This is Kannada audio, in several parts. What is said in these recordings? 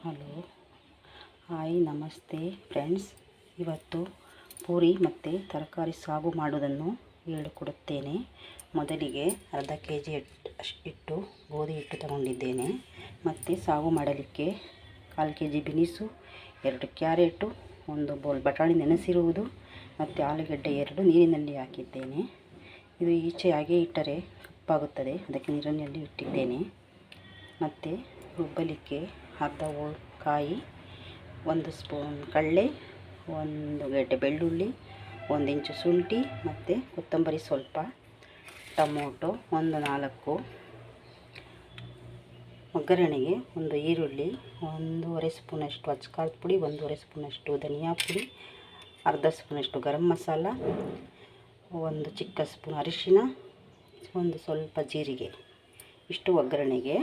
ಹಲೋ, ಹಾಯ್, ನಮಸ್ತೆ ಫ್ರೆಂಡ್ಸ್. ಇವತ್ತು ಪೂರಿ ಮತ್ತು ತರಕಾರಿ ಸಾಗು ಮಾಡೋದನ್ನು ಹೇಳಿಕೊಡುತ್ತೇನೆ. ಮೊದಲಿಗೆ ಅರ್ಧ kg ಹಿಟ್ಟು ಗೋಧಿ ಹಿಟ್ಟು ತಗೊಂಡಿದ್ದೇನೆ. ಮತ್ತು ಸಾಗು ಮಾಡಲಿಕ್ಕೆ 1/4 kg ಬಿನಿಸು, 2 ಕ್ಯಾರೆಟು, 1 ಬೌಲ್ ಬಟಾಣಿ ನೆನೆಸಿರುವುದು ಮತ್ತು ಆಲೂಗಡ್ಡೆ 2 ನೀರಿನಲ್ಲಿ ಹಾಕಿದ್ದೇನೆ. ಇದು ಈಚೆ ಹಾಗೆ ಇಟ್ಟರೆ ಕಪ್ಪಾಗುತ್ತದೆ, ಅದಕ್ಕೆ ನೀರಿನಲ್ಲಿ ಇಟ್ಟಿದ್ದೇನೆ. ಮತ್ತು ರುಬ್ಬಲಿಕ್ಕೆ ಅರ್ಧ ಕಾಯಿ, 1 ಸ್ಪೂನ್ ಕಡಲೆ, 1 ಗೆಡ್ಡೆ ಬೆಳ್ಳುಳ್ಳಿ, 1 ಇಂಚು ಶುಂಠಿ ಮತ್ತು ಕೊತ್ತಂಬರಿ ಸ್ವಲ್ಪ, ಟೊಮೊಟೊ 4 ಒಗ್ಗರಣೆಗೆ 1 ಈರುಳ್ಳಿ, 1/2 ಸ್ಪೂನಷ್ಟು ಅಚ್ಚ ಪುಡಿ, 1/2 ಸ್ಪೂನಷ್ಟು ಧನಿಯಾ ಪುಡಿ, ಅರ್ಧ ಸ್ಪೂನಷ್ಟು ಗರಂ ಮಸಾಲ, 1 ಚಿಕ್ಕ ಸ್ಪೂನ್ ಅರಿಶಿನ, 1 ಸ್ವಲ್ಪ ಜೀರಿಗೆ. ಇಷ್ಟು ಒಗ್ಗರಣೆಗೆ.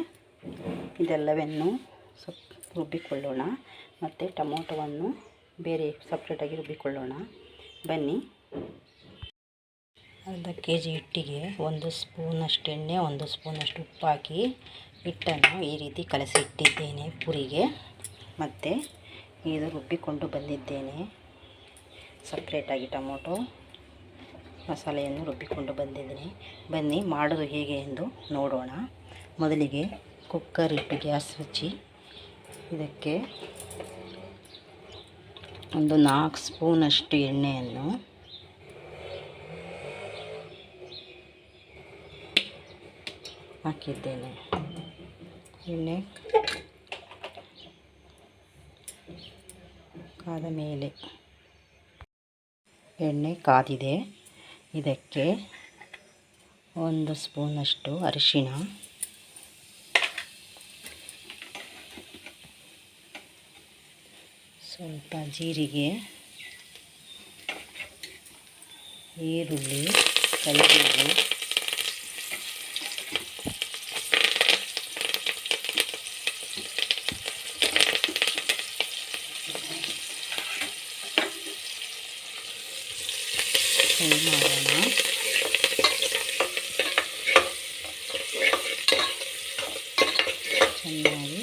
ಇದೆಲ್ಲವನ್ನು ರುಬ್ಬಿಕೊಳ್ಳೋಣ. ಮತ್ತು ಟೊಮೊಟೊವನ್ನು ಬೇರೆ ಸಪ್ರೇಟಾಗಿ ರುಬ್ಬಿಕೊಳ್ಳೋಣ. ಬನ್ನಿ. ಅರ್ಧ kg ಹಿಟ್ಟಿಗೆ 1 ಸ್ಪೂನಷ್ಟು ಎಣ್ಣೆ, 1 ಸ್ಪೂನಷ್ಟು ಉಪ್ಪು ಹಾಕಿ ಹಿಟ್ಟನ್ನು ಈ ರೀತಿ ಕಲಸಿ ಇಟ್ಟಿದ್ದೇನೆ ಪೂರಿಗೆ. ಮತ್ತು ಇದು ರುಬ್ಬಿಕೊಂಡು ಬಂದಿದ್ದೇನೆ. ಸಪ್ರೇಟಾಗಿ ಟೊಮೊಟೊ ಮಸಾಲೆಯನ್ನು ರುಬ್ಬಿಕೊಂಡು ಬಂದಿದ್ದೇನೆ. ಬನ್ನಿ ಮಾಡೋದು ಹೇಗೆ ಎಂದು ನೋಡೋಣ. ಮೊದಲಿಗೆ ಕುಕ್ಕರ್ ಇಟ್ಟು ಗ್ಯಾಸ್ ಹಚ್ಚಿ ಇದಕ್ಕೆ 4 ಸ್ಪೂನಷ್ಟು ಎಣ್ಣೆಯನ್ನು ಹಾಕಿದ್ದೇನೆ. ಎಣ್ಣೆ ಕಾದ ಮೇಲೆ ಎಣ್ಣೆ ಕಾದಿದೆ. ಇದಕ್ಕೆ 1 ಸ್ಪೂನಷ್ಟು ಅರಿಶಿನ, ಸ್ವಲ್ಪ ಜೀರಿಗೆ, ಈರುಳ್ಳಿ, ಕರಿಬೇವು, ಫ್ರೈ ಮಾಡೋಣ. ಚೆನ್ನಾಗಿ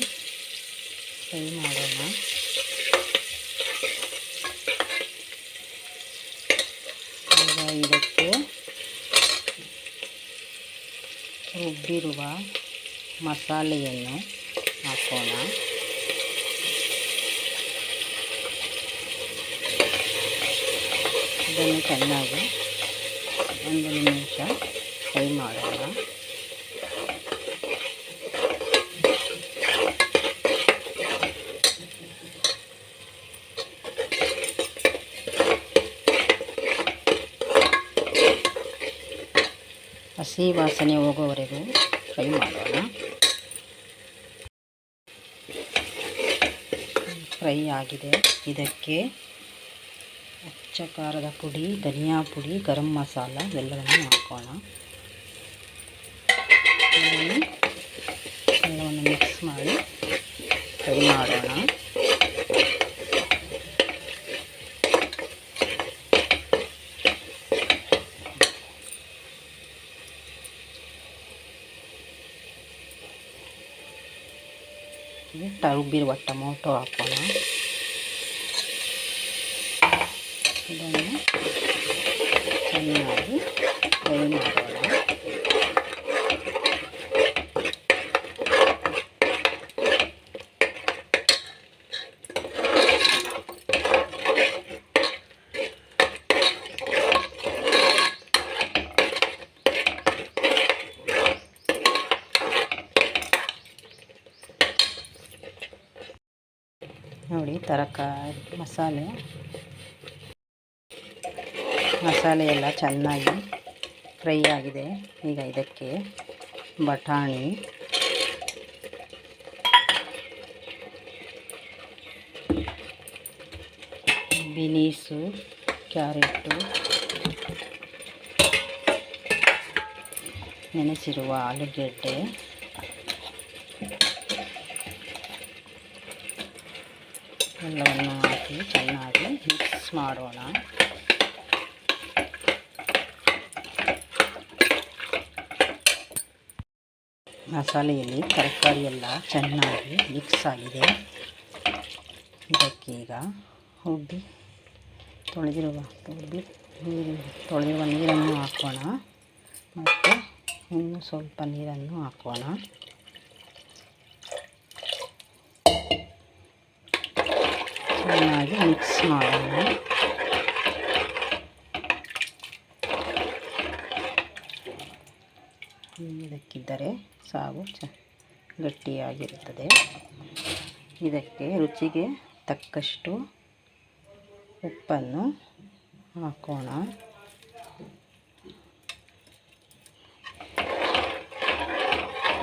ಫ್ರೈ ಮಾಡೋಣ. ಈಗ ಇದಕ್ಕೆ ರುಬ್ಬಿರುವ ಮಸಾಲೆಯನ್ನು ಹಾಕೋಣ. ಇದನ್ನು ಚೆನ್ನಾಗಿ 1 ನಿಮಿಷ ಫ್ರೈ ಮಾಡೋಣ. ಹಸಿ ವಾಸನೆ ಹೋಗೋವರೆಗೂ ಫ್ರೈ ಮಾಡೋಣ. ಫ್ರೈ ಆಗಿದೆ. ಇದಕ್ಕೆ ಅಚ್ಚ ಖಾರದ ಪುಡಿ, ಧನಿಯಾ ಪುಡಿ, ಗರಂ ಮಸಾಲ ಎಲ್ಲವನ್ನು ಹಾಕೋಣ. ಎಲ್ಲವನ್ನು ಮಿಕ್ಸ್ ಮಾಡಿ ಫ್ರೈ ಮಾಡೋಣ. ರುಬ್ಬಿರುವ ಟೊಮೊಟೊ ಹಾಕೋಣ. ಇದನ್ನು ಚೆನ್ನಾಗಿ ಫ್ರೈ ಮಾಡೋಣ. ನೋಡಿ, ತರಕಾರಿ ಮಸಾಲೆ ಎಲ್ಲ ಚೆನ್ನಾಗಿ ಫ್ರೈ ಆಗಿದೆ. ಈಗ ಇದಕ್ಕೆ ಬಟಾಣಿ, ಬಿನೀಸು, ಕ್ಯಾರೆಟು, ನೆನೆಸಿರುವ ಆಲೂಗೆಡ್ಡೆ, ಎಲ್ಲವನ್ನು ಹಾಕಿ ಚೆನ್ನಾಗಿ ಮಿಕ್ಸ್ ಮಾಡೋಣ. ಮಸಾಲೆಯಲ್ಲಿ ತರಕಾರಿ ಎಲ್ಲ ಚೆನ್ನಾಗಿ ಮಿಕ್ಸ್ ಆಗಿದೆ. ಇದಕ್ಕೀಗ ತೊಳೆದಿರುವ ನೀರನ್ನು ಹಾಕೋಣ ಮತ್ತು ಇನ್ನು ಸ್ವಲ್ಪ ನೀರನ್ನು ಹಾಕೋಣ. ಚೆನ್ನಾಗಿ ಮಿಕ್ಸ್ ಮಾಡೋಣ. ಇದಕ್ಕಿದ್ದರೆ ಸಾಗು ಗಟ್ಟಿಯಾಗಿರುತ್ತದೆ. ಇದಕ್ಕೆ ರುಚಿಗೆ ತಕ್ಕಷ್ಟು ಉಪ್ಪನ್ನು ಹಾಕೋಣ.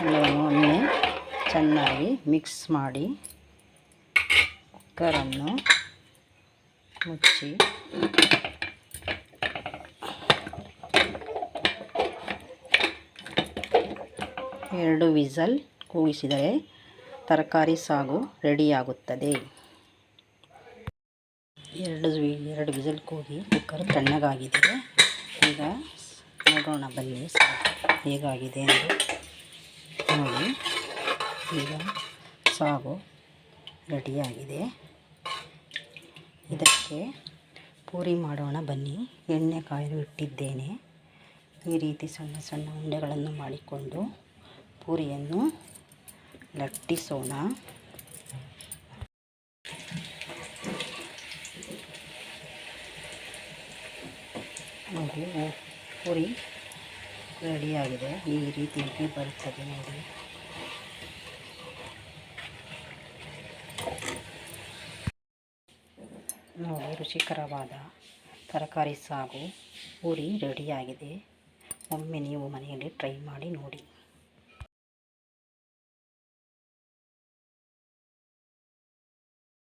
ಎಲ್ಲವನ್ನು ಒಮ್ಮೆ ಚೆನ್ನಾಗಿ ಮಿಕ್ಸ್ ಮಾಡಿ ಕುಕ್ಕರನ್ನು ಮುಚ್ಚಿ ಎರಡು ವಿಸಲ್ ಕೂಗಿಸಿದರೆ ತರಕಾರಿ ಸಾಗು ರೆಡಿಯಾಗುತ್ತದೆ. ಎರಡು ವಿಸಲ್ ಕೂಗಿ ಕುಕ್ಕರ್ ತಣ್ಣಗಾಗಿದೆ. ಈಗ ನೋಡೋಣ ಬನ್ನಿ ಹೇಗಾಗಿದೆ ಎಂದು ನೋಡಿ. ಈಗ ಸಾಗು ರೆಡಿಯಾಗಿದೆ. ಇದಕ್ಕೆ ಪೂರಿ ಮಾಡೋಣ ಬನ್ನಿ. ಎಣ್ಣೆ ಕಾಯಲು ಇಟ್ಟಿದ್ದೇನೆ. ಈ ರೀತಿ ಸಣ್ಣ ಸಣ್ಣ ಉಂಡೆಗಳನ್ನು ಮಾಡಿಕೊಂಡು ಪೂರಿಯನ್ನು ಲಟ್ಟಿಸೋಣ. ನೋಡಿ, ಪೂರಿ ರೆಡಿಯಾಗಿದೆ. ಈ ರೀತಿ ಬರುತ್ತದೆ ನೋಡಿ. ನೋಡಿ, ರುಚಿಕರವಾದ ತರಕಾರಿ ಸಾಗು ಪೂರಿ ರೆಡಿಯಾಗಿದೆ. ಒಮ್ಮೆ ನೀವು ಮನೆಯಲ್ಲಿ ಟ್ರೈ ಮಾಡಿ ನೋಡಿ.